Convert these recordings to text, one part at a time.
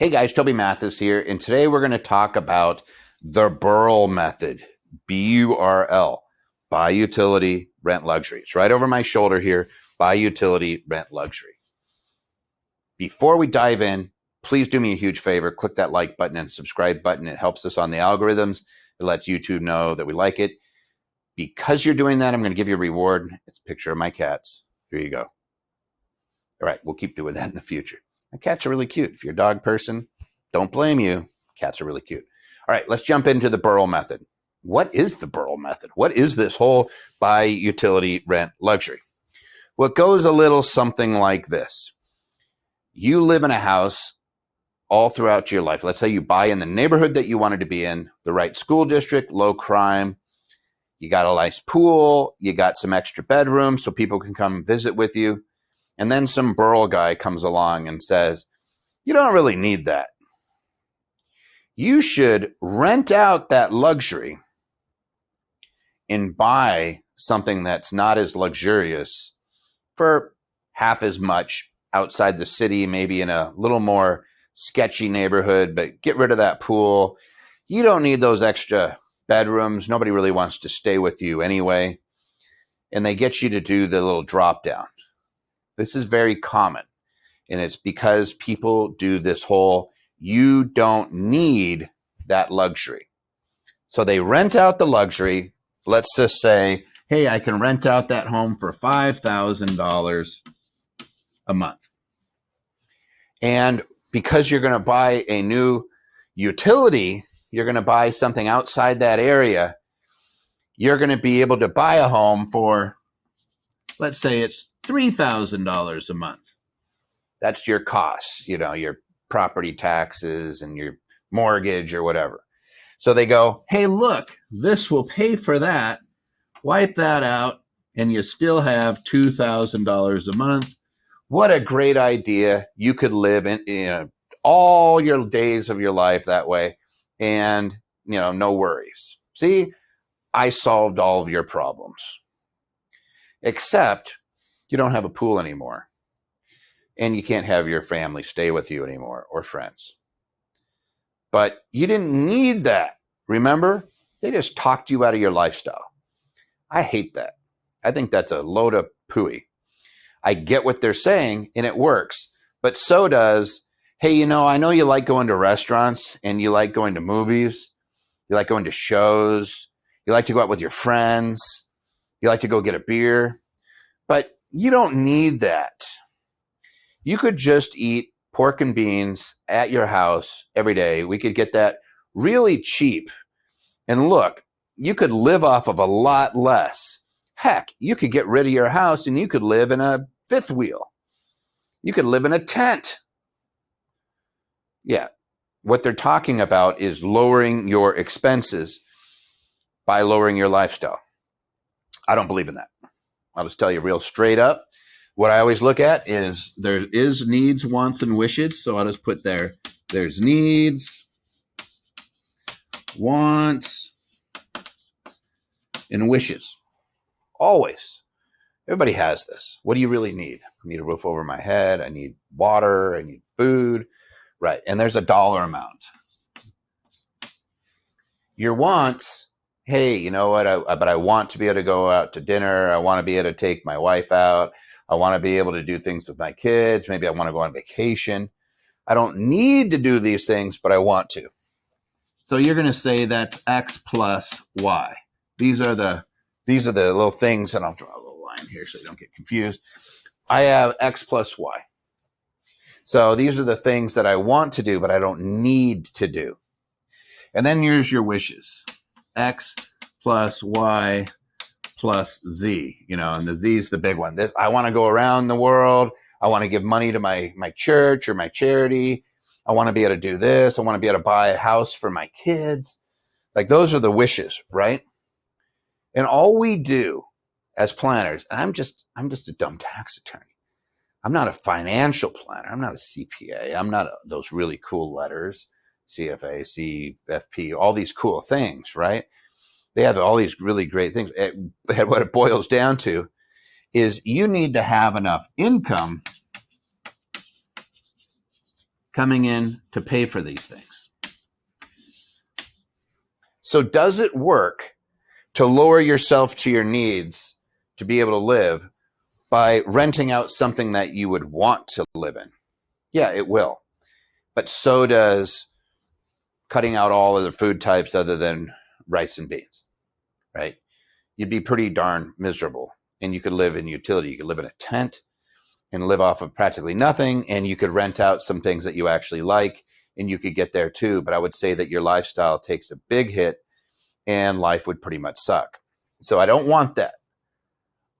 Hey guys, Toby Mathis here, and today we're going to talk about the B.U.R.L method, B-U-R-L, buy utility, rent luxury. It's right over my shoulder here, buy utility, rent luxury. Before we dive in, please do me a huge favor, click that like button and subscribe button. It helps us on the algorithms. It lets YouTube know that we like it. Because you're doing that, I'm going to give you a reward. It's a picture of my cats. Here you go. All right, we'll keep doing that in the future. And cats are really cute. If you're a dog person, don't blame you. Cats are really cute. All right, let's jump into the B.U.R.L method. What is the B.U.R.L method? What is this whole buy utility rent luxury? Well, it goes a little something like this. You live in a house all throughout your life. Let's say you buy in the neighborhood that you wanted to be in, the right school district, low crime. You got a nice pool. You got some extra bedrooms so people can come visit with you. And then some B.U.R.L guy comes along and says, you don't really need that. You should rent out that luxury and buy something that's not as luxurious for half as much outside the city, maybe in a little more sketchy neighborhood, but get rid of that pool. You don't need those extra bedrooms. Nobody really wants to stay with you anyway. And they get you to do the little drop down. This is very common, and it's because people do this whole, you don't need that luxury. So they rent out the luxury. Let's just say, hey, I can rent out that home for $5,000 a month. And because you're going to buy a new utility, you're going to buy something outside that area, you're going to be able to buy a home for, let's say it's $3,000 a month. That's your costs, your property taxes and your mortgage or whatever. So they go, hey, look, this will pay for that. Wipe that out, and you still have $2,000 a month. What a great idea. You could live in all your days of your life that way, and no worries. See, I solved all of your problems. Except you don't have a pool anymore, and you can't have your family stay with you anymore or friends. But you didn't need that. Remember? They just talked you out of your lifestyle. I hate that. I think that's a load of pooey. I get what they're saying, and it works. But so does, hey, I know you like going to restaurants, and you like going to movies. You like going to shows. You like to go out with your friends. You like to go get a beer. But you don't need that. You could just eat pork and beans at your house every day. We could get that really cheap. And look, you could live off of a lot less. Heck, you could get rid of your house and you could live in a fifth wheel. You could live in a tent. Yeah, what they're talking about is lowering your expenses by lowering your lifestyle. I don't believe in that. I'll just tell you real straight up. What I always look at is there is needs, wants, and wishes. So I'll just put there's needs, wants, and wishes. Always. Everybody has this. What do you really need? I need a roof over my head. I need water. I need food. Right. And there's a dollar amount. Your wants, hey, you know what? But I want to be able to go out to dinner. I want to be able to take my wife out. I want to be able to do things with my kids. Maybe I want to go on vacation. I don't need to do these things, but I want to. So you're going to say that's X plus Y. These are the little things, and I'll draw a little line here so you don't get confused. I have X plus Y. So these are the things that I want to do, but I don't need to do. And then here's your wishes. X plus Y plus Z, and the Z is the big one. I want to go around the world. I want to give money to my church or my charity. I want to be able to do this. I want to be able to buy a house for my kids. Like those are the wishes, right? And all we do as planners, and I'm just a dumb tax attorney. I'm not a financial planner. I'm not a CPA. I'm not those really cool letters, CFA, CFP, all these cool things, right? They have all these really great things. What it boils down to is you need to have enough income coming in to pay for these things. So does it work to lower yourself to your needs to be able to live by renting out something that you would want to live in? Yeah, it will. But so does cutting out all other food types other than rice and beans, right? You'd be pretty darn miserable. And you could live in utility. You could live in a tent and live off of practically nothing. And you could rent out some things that you actually like, and you could get there too. But I would say that your lifestyle takes a big hit and life would pretty much suck. So I don't want that.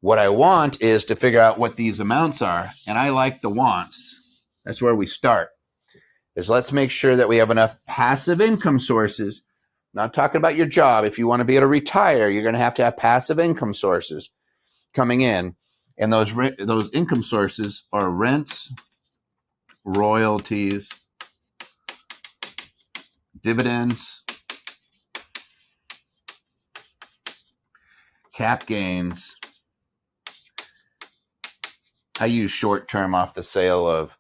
What I want is to figure out what these amounts are. And I like the wants. That's where we start. Is let's make sure that we have enough passive income sources. Not talking about your job. If you want to be able to retire, you're going to have passive income sources coming in. And those income sources are rents, royalties, dividends, cap gains. I use short-term off the sale of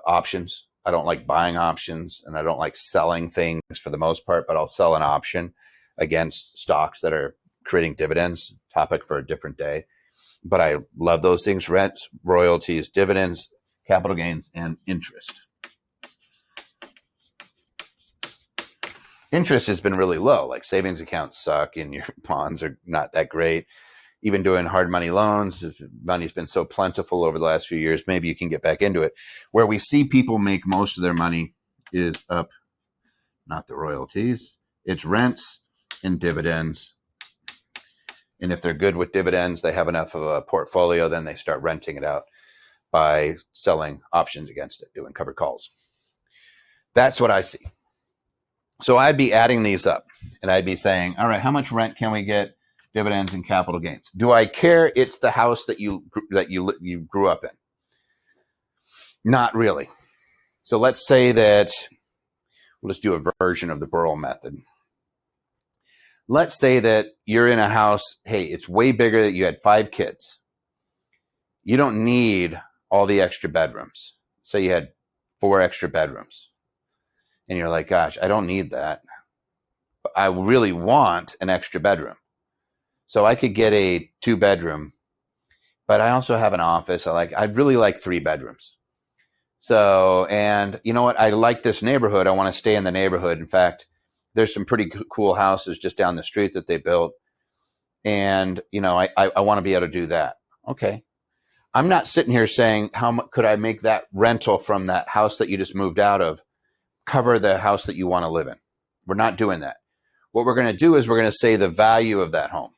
options. I don't like buying options, and I don't like selling things for the most part, but I'll sell an option against stocks that are creating dividends. Topic for a different day. But I love those things: rents, royalties, dividends, capital gains, and interest. Interest has been really low. Like savings accounts suck and your bonds are not that great. Even doing hard money loans, money's been so plentiful over the last few years, maybe you can get back into it. Where we see people make most of their money is up, not the royalties, it's rents and dividends. And if they're good with dividends, they have enough of a portfolio, then they start renting it out by selling options against it, doing covered calls. That's what I see. So I'd be adding these up and I'd be saying, all right, how much rent can we get, dividends and capital gains? Do I care it's the house that you grew up in? Not really. So let's say that, let's do a version of the B.U.R.L method. Let's say that you're in a house, hey, it's way bigger, that you had 5 kids. You don't need all the extra bedrooms. Say you had 4 extra bedrooms. And you're like, gosh, I don't need that. But I really want an extra bedroom. So I could get a 2-bedroom, but I also have an office. I'd really like 3 bedrooms. So, and you know what? I like this neighborhood. I want to stay in the neighborhood. In fact, there's some pretty cool houses just down the street that they built. And, you know, I want to be able to do that. Okay. I'm not sitting here saying, how much could I make that rental from that house that you just moved out of cover the house that you want to live in? We're not doing that. What we're going to do is we're going to say the value of that home.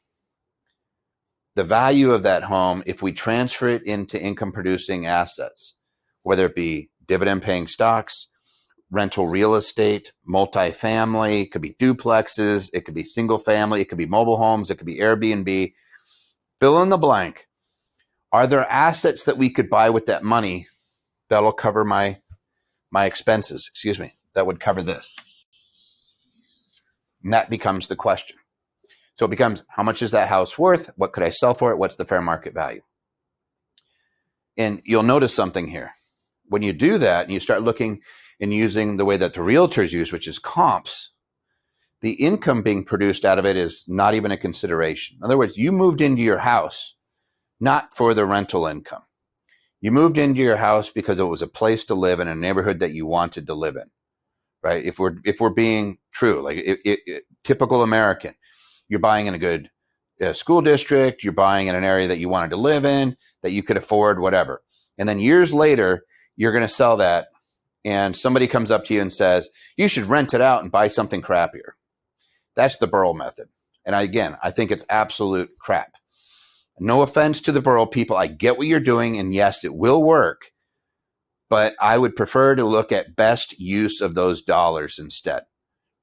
The value of that home, if we transfer it into income producing assets, whether it be dividend paying stocks, rental real estate, multifamily, it could be duplexes, it could be single family, it could be mobile homes, it could be Airbnb, fill in the blank. Are there assets that we could buy with that money that'll cover my expenses? That would cover this. And that becomes the question. So it becomes, how much is that house worth? What could I sell for it? What's the fair market value? And you'll notice something here. When you do that and you start looking and using the way that the realtors use, which is comps, the income being produced out of it is not even a consideration. In other words, you moved into your house not for the rental income. You moved into your house because it was a place to live in a neighborhood that you wanted to live in, right? If we're being true, like typical American, you're buying in a good school district, you're buying in an area that you wanted to live in, that you could afford, whatever. And then years later, you're going to sell that, and somebody comes up to you and says, you should rent it out and buy something crappier. That's the B.U.R.L method. And I think it's absolute crap. No offense to the B.U.R.L people. I get what you're doing, and yes, it will work. But I would prefer to look at best use of those dollars instead.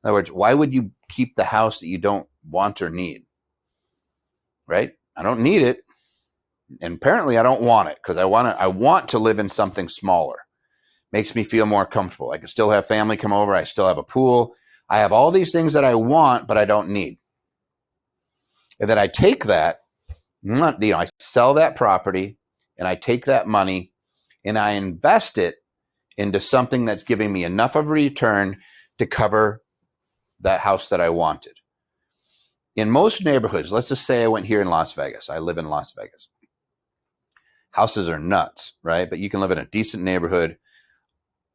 In other words, why would you keep the house that you don't want or need? Right? I don't need it. And apparently I don't want it because I want to live in something smaller. Makes me feel more comfortable. I can still have family come over. I still have a pool. I have all these things that I want, but I don't need. And then I take that, I sell that property and I take that money and I invest it into something that's giving me enough of a return to cover that house that I wanted. In most neighborhoods, let's just say I went here in Las Vegas. I live in Las Vegas. Houses are nuts, right? But you can live in a decent neighborhood.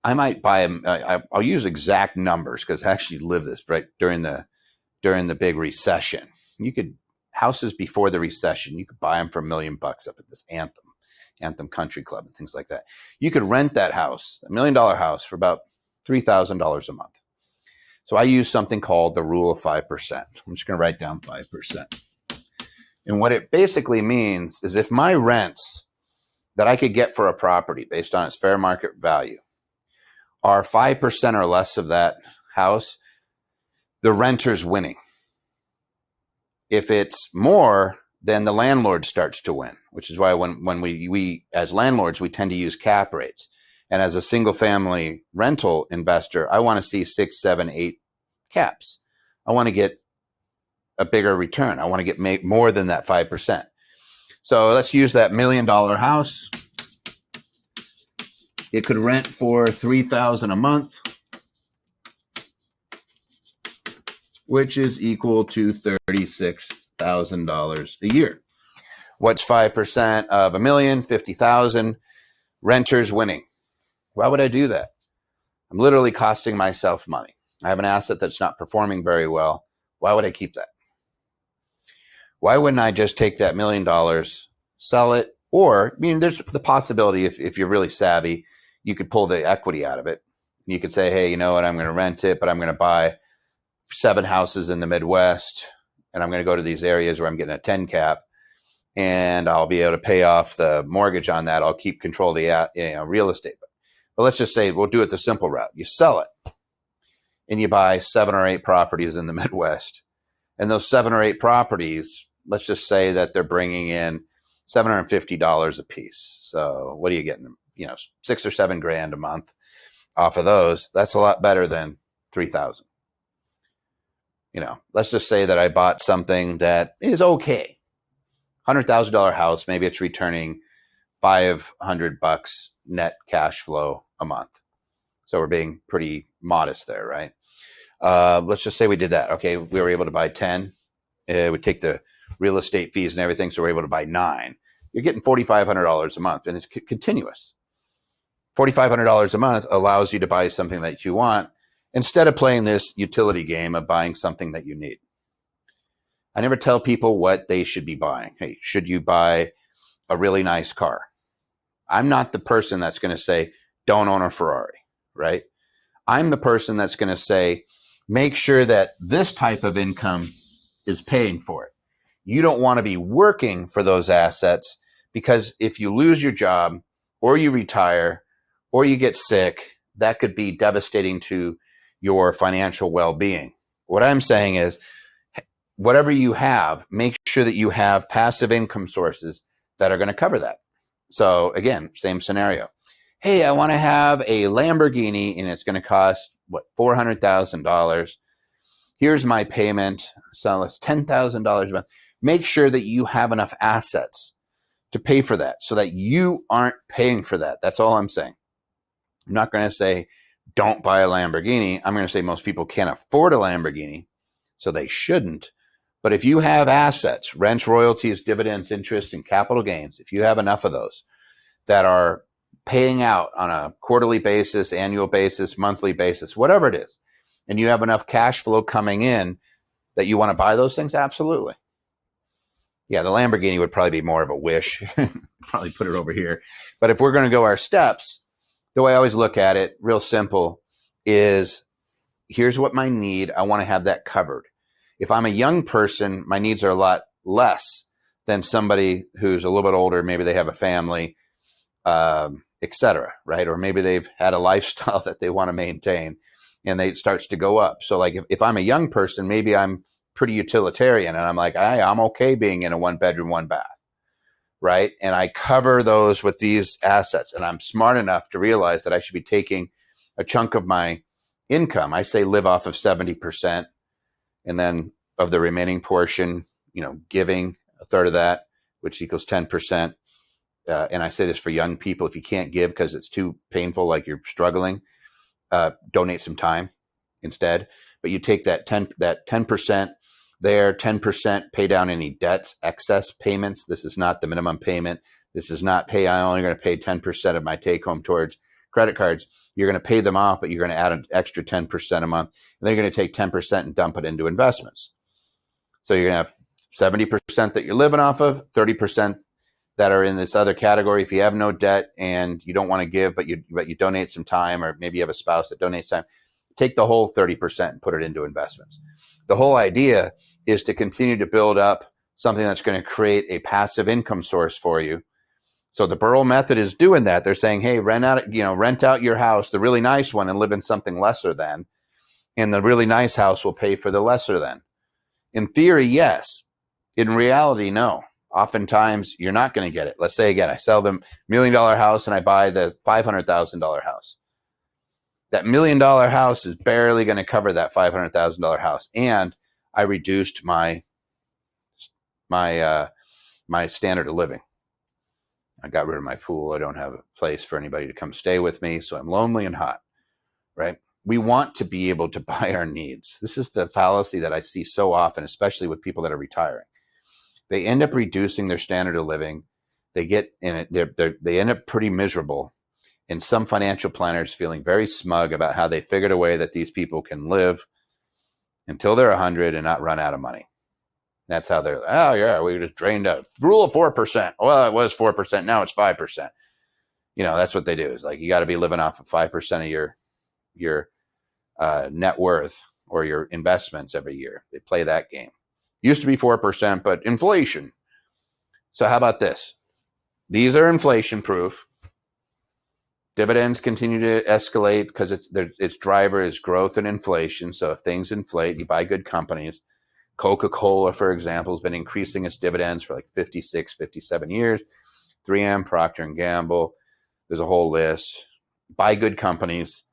I might buy them. I'll use exact numbers because I actually lived this right during the big recession. You could houses before the recession. You could buy them for $1 million up at this Anthem Country Club and things like that. You could rent that house, $1 million house, for about $3,000 a month. So I use something called the rule of 5%. I'm just going to write down 5%. And what it basically means is if my rents that I could get for a property based on its fair market value are 5% or less of that house, the renter's winning. If it's more, then the landlord starts to win, which is why when we as landlords, we tend to use cap rates. And as a single family rental investor, I want to see 6, 7, 8 caps. I want to get a bigger return. I want to get more than that 5%. So let's use that $1 million house. It could rent for $3,000 a month, which is equal to $36,000 a year. What's 5% of $1 million? 50,000. Renters winning. Why would I do that? I'm literally costing myself money. I have an asset that's not performing very well. Why would I keep that? Why wouldn't I just take that $1 million, sell it? Or, I mean, there's the possibility if you're really savvy, you could pull the equity out of it. You could say, hey, you know what? I'm going to rent it, but I'm going to buy 7 houses in the Midwest, and I'm going to go to these areas where I'm getting a 10 cap, and I'll be able to pay off the mortgage on that. I'll keep control of the real estate. But let's just say we'll do it the simple route. You sell it, and you buy 7 or 8 properties in the Midwest. And those 7 or 8 properties, let's just say that they're bringing in $750 a piece. So what are you getting? 6 or 7 grand a month off of those. That's a lot better than 3,000. Let's just say that I bought something that is okay. $100,000 house, maybe it's returning $500 net cash flow a month. So we're being pretty modest there, right? Let's just say we did that. Okay, we were able to buy 10. We take the real estate fees and everything, so we're able to buy 9. You're getting $4,500 a month, and it's continuous. $4,500 a month allows you to buy something that you want instead of playing this utility game of buying something that you need. I never tell people what they should be buying. Hey, should you buy a really nice car? I'm not the person that's going to say, don't own a Ferrari, right? I'm the person that's going to say, make sure that this type of income is paying for it. You don't want to be working for those assets, because if you lose your job or you retire or you get sick, that could be devastating to your financial well-being. What I'm saying is, whatever you have, make sure that you have passive income sources that are going to cover that. So again, same scenario. Hey, I want to have a Lamborghini and it's going to cost, $400,000. Here's my payment. So it's $10,000 a month. Make sure that you have enough assets to pay for that so that you aren't paying for that. That's all I'm saying. I'm not going to say don't buy a Lamborghini. I'm going to say most people can't afford a Lamborghini, so they shouldn't. But if you have assets, rents, royalties, dividends, interest, and capital gains, if you have enough of those that are paying out on a quarterly basis, annual basis, monthly basis, whatever it is, and you have enough cash flow coming in that you want to buy those things, absolutely. Yeah, the Lamborghini would probably be more of a wish. Probably put it over here. But if we're going to go our steps, the way I always look at it, real simple, is here's what my need. I want to have that covered. If I'm a young person, my needs are a lot less than somebody who's a little bit older. Maybe they have a family, et cetera, right? Or maybe they've had a lifestyle that they want to maintain, and it starts to go up. So like if I'm a young person, maybe I'm pretty utilitarian, and I'm like, I'm okay being in a 1-bedroom, 1-bath, right? And I cover those with these assets, and I'm smart enough to realize that I should be taking a chunk of my income. I say live off of 70%, and then of the remaining portion, giving a third of that, which equals 10%, and I say this for young people, if you can't give because it's too painful, like you're struggling, donate some time instead. But you take that 10% there, 10% pay down any debts, excess payments. This is not the minimum payment. This is not, hey, I'm only going to pay 10% of my take home towards credit cards. You're going to pay them off, but you're going to add an extra 10% a month. And then you're going to take 10% and dump it into investments. So you're going to have 70% that you're living off of, 30% that are in this other category. If you have no debt and you don't want to give, but you donate some time, or maybe you have a spouse that donates time, take the whole 30% and put it into investments. The whole idea is to continue to build up something that's going to create a passive income source for you. So the B.U.R.L method is doing that. They're saying, hey, rent out your house, the really nice one, and live in something lesser than, and the really nice house will pay for the lesser than. In theory, yes. In reality, no. Oftentimes, you're not going to get it. Let's say, again, I sell the $1 million house and I buy the $500,000 house. That $1 million house is barely going to cover that $500,000 house. And I reduced my standard of living. I got rid of my pool. I don't have a place for anybody to come stay with me. So I'm lonely and hot, right? We want to be able to buy our needs. This is the fallacy that I see so often, especially with people that are retiring. They end up reducing their standard of living. They get in it. They end up pretty miserable. And some financial planners feeling very smug about how they figured a way that these people can live until they're 100 and not run out of money. That's how they're, oh yeah, we just drained out. Rule of 4%. Well, it was 4%. Now it's 5%. That's what they do. It's like, you got to be living off of 5% of your net worth or your investments every year. They play that game. Used to be 4%, but inflation. So how about this? These are inflation proof. Dividends continue to escalate because its driver is growth and inflation. So if things inflate, you buy good companies. Coca-Cola, for example, has been increasing its dividends for like 56, 57 years. 3M, Procter & Gamble, there's a whole list. Buy good companies.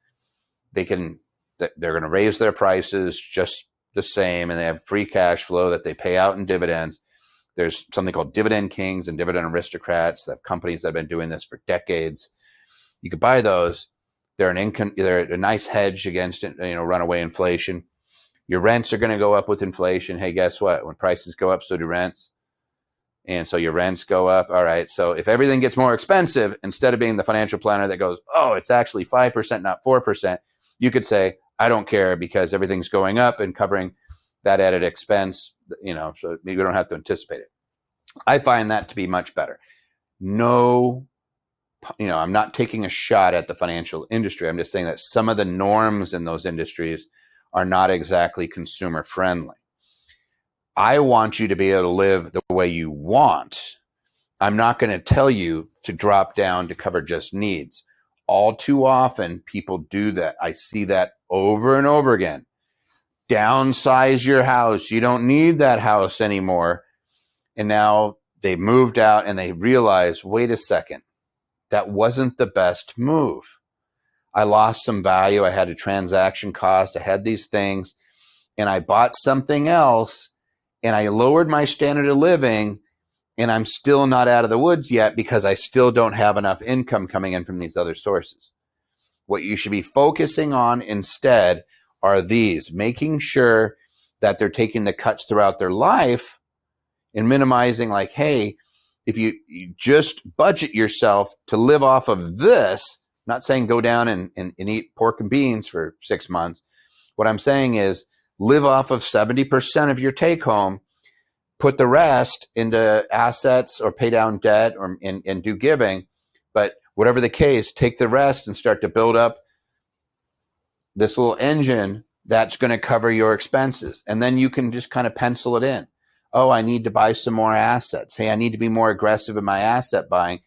They're going to raise their prices just the same, and they have free cash flow that they pay out in dividends. There's something called dividend kings and dividend aristocrats. They have companies that have been doing this for decades. You could buy those. They're a nice hedge against runaway inflation. Your rents are going to go up with inflation. Hey, guess what? When prices go up, so do rents. And so your rents go up. All right. So if everything gets more expensive, instead of being the financial planner that goes, oh, it's actually 5%, not 4%, you could say, I don't care because everything's going up and covering that added expense, so you don't have to anticipate it. I find that to be much better. No, I'm not taking a shot at the financial industry. I'm just saying that some of the norms in those industries are not exactly consumer friendly. I want you to be able to live the way you want. I'm not going to tell you to drop down to cover just needs. All too often, people do that. I see that over and over again. Downsize your house. You don't need that house anymore. And now they moved out and they realize, wait a second, that wasn't the best move. I lost some value. I had a transaction cost. I had these things and I bought something else and I lowered my standard of living and I'm still not out of the woods yet because I still don't have enough income coming in from these other sources. What you should be focusing on instead are these, making sure that they're taking the cuts throughout their life and minimizing like, hey, if you just budget yourself to live off of this, not saying go down and eat pork and beans for 6 months. What I'm saying is live off of 70% of your take home, put the rest into assets or pay down debt or and do giving. But whatever the case, take the rest and start to build up this little engine that's going to cover your expenses. And then you can just kind of pencil it in. Oh, I need to buy some more assets. Hey, I need to be more aggressive in my asset buying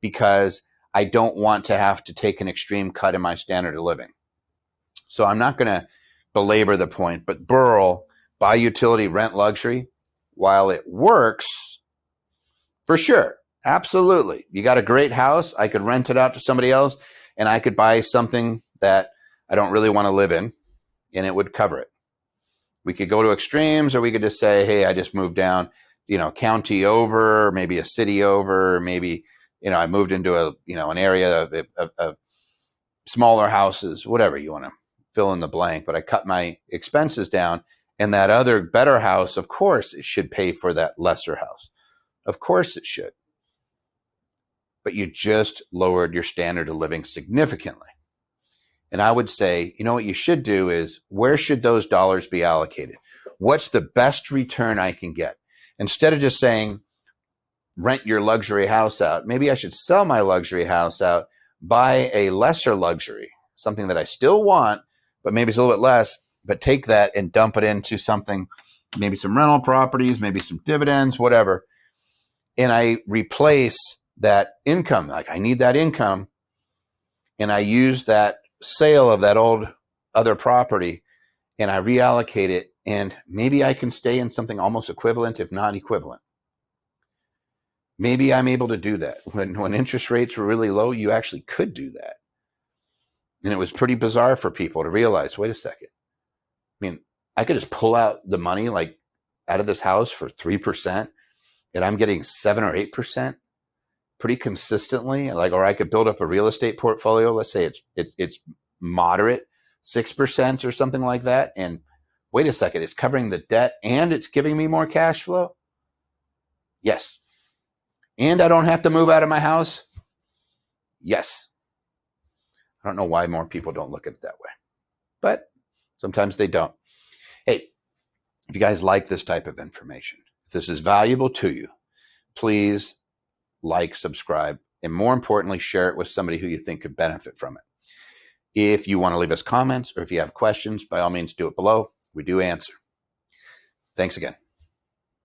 because I don't want to have to take an extreme cut in my standard of living. So I'm not going to belabor the point, but B.U.R.L, buy utility, rent luxury, while it works, for sure, absolutely. You got a great house. I could rent it out to somebody else and I could buy something that I don't really want to live in and it would cover it. We could go to extremes or we could just say, hey, I just moved down, county over, maybe a city over, maybe I moved into an area of smaller houses, whatever you want to fill in the blank, but I cut my expenses down, and that other better house, of course, it should pay for that lesser house. Of course it should. But you just lowered your standard of living significantly. And I would say, what you should do is, where should those dollars be allocated? What's the best return I can get? Instead of just saying, rent your luxury house out, maybe I should sell my luxury house out, buy a lesser luxury, something that I still want, but maybe it's a little bit less, but take that and dump it into something, maybe some rental properties, maybe some dividends, whatever. And I replace that income. Like, I need that income. And I use that sale of that old other property and I reallocate it. And maybe I can stay in something almost equivalent, if not equivalent. Maybe I'm able to do that. When interest rates were really low, you actually could do that. And it was pretty bizarre for people to realize, wait a second. I mean, I could just pull out the money like out of this house for 3%, and I'm getting 7 or 8% pretty consistently. Or I could build up a real estate portfolio. Let's say it's moderate, 6% or something like that. And wait a second, it's covering the debt and it's giving me more cash flow. Yes. And I don't have to move out of my house. Yes. I don't know why more people don't look at it that way, but sometimes they don't. Hey, if you guys like this type of information, if this is valuable to you, please like, subscribe, and more importantly, share it with somebody who you think could benefit from it. If you want to leave us comments or if you have questions, by all means, do it below. We do answer. Thanks again.